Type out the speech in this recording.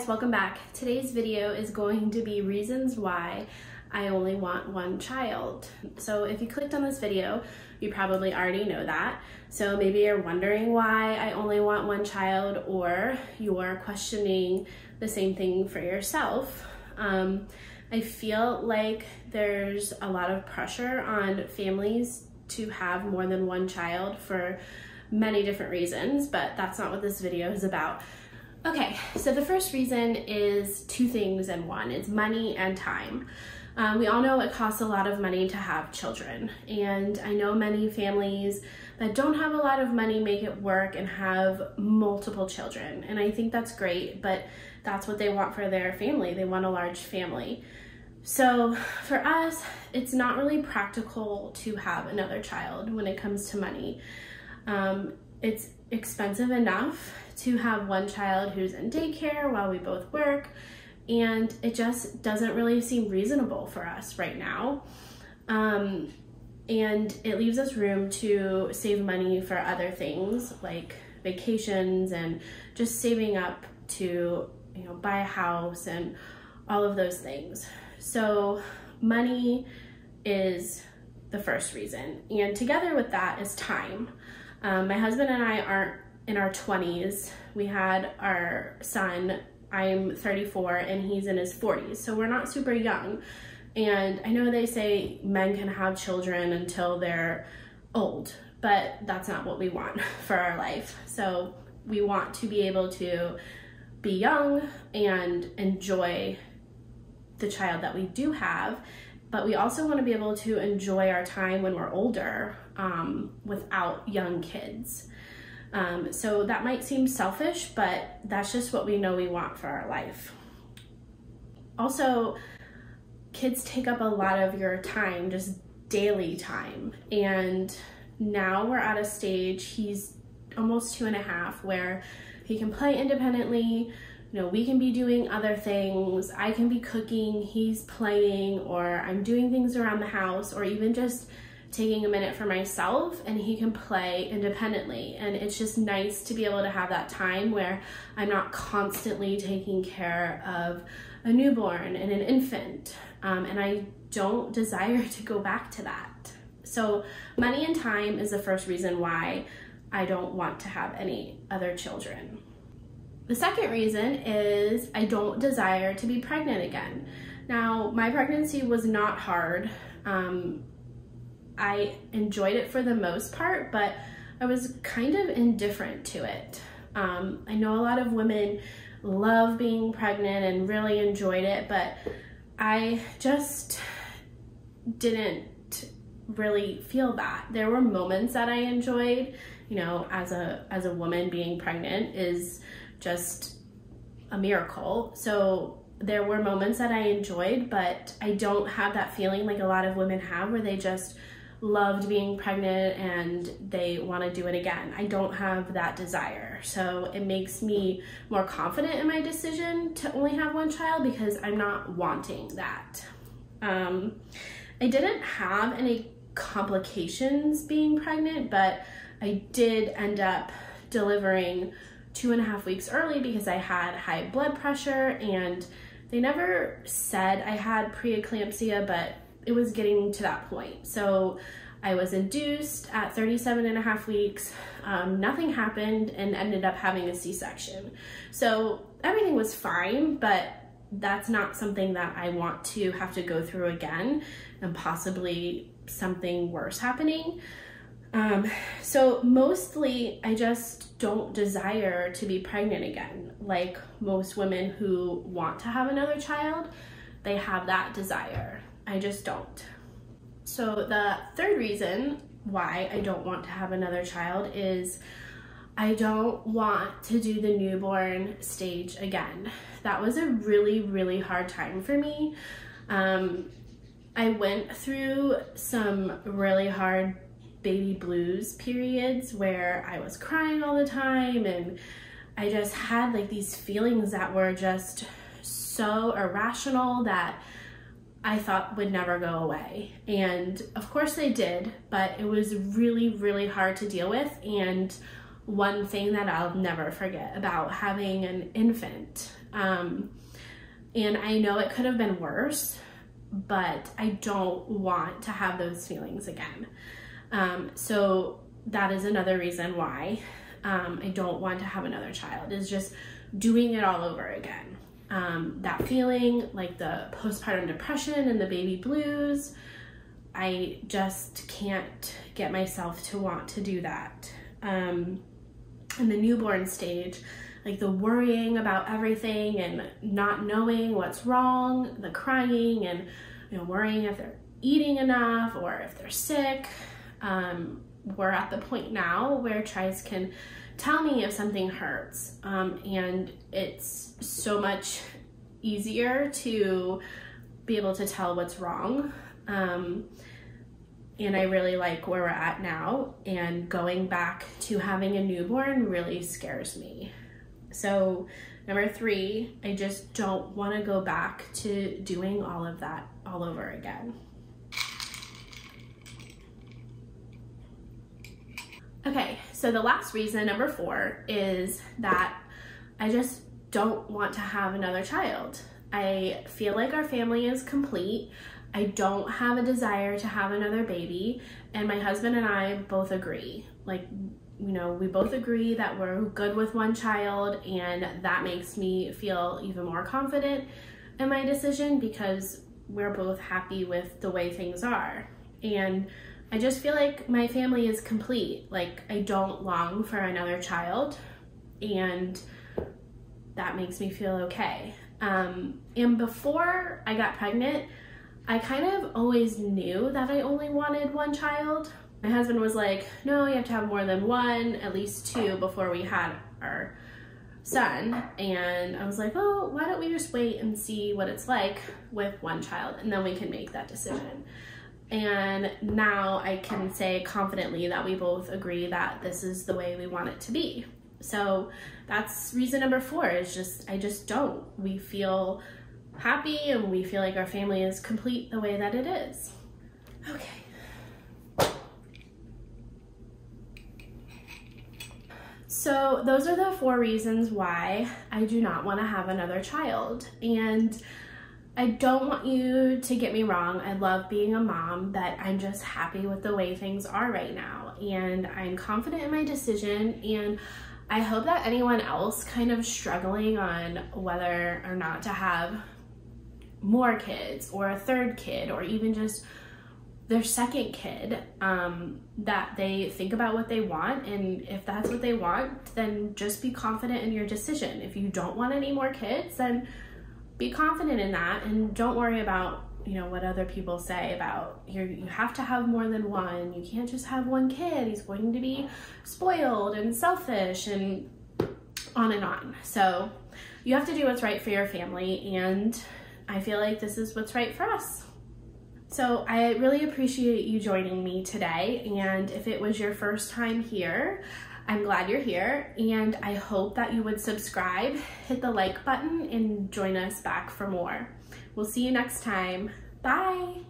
welcome back. Today's video is going to be reasons why I only want one child. So if you clicked on this video, you probably already know that. So maybe you're wondering why I only want one child, or you're questioning the same thing for yourself. I feel like there's a lot of pressure on families to have more than one child for many different reasons, but that's not what this video is about. Okay, so the first reason is two things in one. It's money and time. We all know it costs a lot of money to have children, and I know many families that don't have a lot of money make it work and have multiple children, and I think that's great, but that's what they want for their family. They want a large family. So for us, it's not really practical to have another child when it comes to money. It's expensive enough to have one child who's in daycare while we both work, and it just doesn't really seem reasonable for us right now. And it leaves us room to save money for other things like vacations and just saving up to, buy a house and all of those things. So money is the first reason, and together with that is time. My husband and I aren't in our 20s. We had our son, I'm 34 and he's in his 40s, so we're not super young. And I know they say men can have children until they're old, but that's not what we want for our life. So we want to be able to be young and enjoy the child that we do have, but we also want to be able to enjoy our time when we're older without young kids. So that might seem selfish, but that's just what we know we want for our life. Also, kids take up a lot of your time, just daily time. And now we're at a stage, he's almost 2.5, where he can play independently. We can be doing other things. I can be cooking, he's playing, or I'm doing things around the house, or even just taking a minute for myself, and he can play independently. And it's just nice to be able to have that time where I'm not constantly taking care of a newborn and an infant. And I don't desire to go back to that. So money and time is the first reason why I don't want to have any other children. The second reason is I don't desire to be pregnant again. Now, my pregnancy was not hard. I enjoyed it for the most part, but I was kind of indifferent to it. I know a lot of women love being pregnant and really enjoyed it, but I just didn't really feel that. There were moments that I enjoyed. As a woman, being pregnant is just a miracle. So there were moments that I enjoyed, but I don't have that feeling like a lot of women have, where they just loved being pregnant and they want to do it again. I don't have that desire. So it makes me more confident in my decision to only have one child, because I'm not wanting that. I didn't have any complications being pregnant, but I did end up delivering 2.5 weeks early because I had high blood pressure, and they never said I had preeclampsia, but it was getting to that point. So I was induced at 37.5 weeks. Nothing happened, and ended up having a C-section. So everything was fine, but that's not something that I want to have to go through again, and possibly something worse happening. So mostly I just don't desire to be pregnant again. Like most women who want to have another child, they have that desire. I just don't. So the third reason why I don't want to have another child is I don't want to do the newborn stage again. That was a really, really hard time for me. I went through some really hard baby blues periods where I was crying all the time, and I just had like these feelings that were just so irrational that I thought would never go away. And of course they did, but it was really, really hard to deal with. And one thing that I'll never forget about having an infant And I know it could have been worse, but I don't want to have those feelings again. So that is another reason why I don't want to have another child, is just doing it all over again. That feeling, like the postpartum depression and the baby blues, I just can't get myself to want to do that. In the newborn stage, like the worrying about everything and not knowing what's wrong, the crying and, you know, worrying if they're eating enough or if they're sick. We're at the point now where Trice can tell me if something hurts, and it's so much easier to be able to tell what's wrong. And I really like where we're at now, and going back to having a newborn really scares me. So number 3, I just don't want to go back to doing all of that all over again. Okay, so the last reason, number 4, is that I just don't want to have another child. I feel like our family is complete. I don't have a desire to have another baby, and my husband and I both agree. Like, you know, we both agree that we're good with one child, and that makes me feel even more confident in my decision because we're both happy with the way things are. And I just feel like my family is complete. Like, I don't long for another child, and that makes me feel okay. And before I got pregnant, I kind of always knew that I only wanted one child. My husband was like, no, you have to have more than one, at least 2 before we had our son. And I was like, oh, why don't we just wait and see what it's like with one child, and then we can make that decision. And now I can say confidently that we both agree that this is the way we want it to be. So that's reason number 4, is just, I just don't. We feel happy and we feel like our family is complete the way that it is. Okay. So those are the 4 reasons why I do not want to have another child. And I don't want you to get me wrong. I love being a mom, but I'm just happy with the way things are right now. And I'm confident in my decision. And I hope that anyone else kind of struggling on whether or not to have more kids or a 3rd kid or even just their 2nd kid, that they think about what they want, and if that's what they want, then just be confident in your decision. If you don't want any more kids, then be confident in that, and don't worry about, you know, what other people say about you have to have more than one. You can't just have one kid. He's going to be spoiled and selfish and on and on. So you have to do what's right for your family, and I feel like this is what's right for us. So I really appreciate you joining me today, and if it was your first time here, I'm glad you're here, and I hope that you would subscribe, hit the like button, and join us back for more. We'll see you next time. Bye!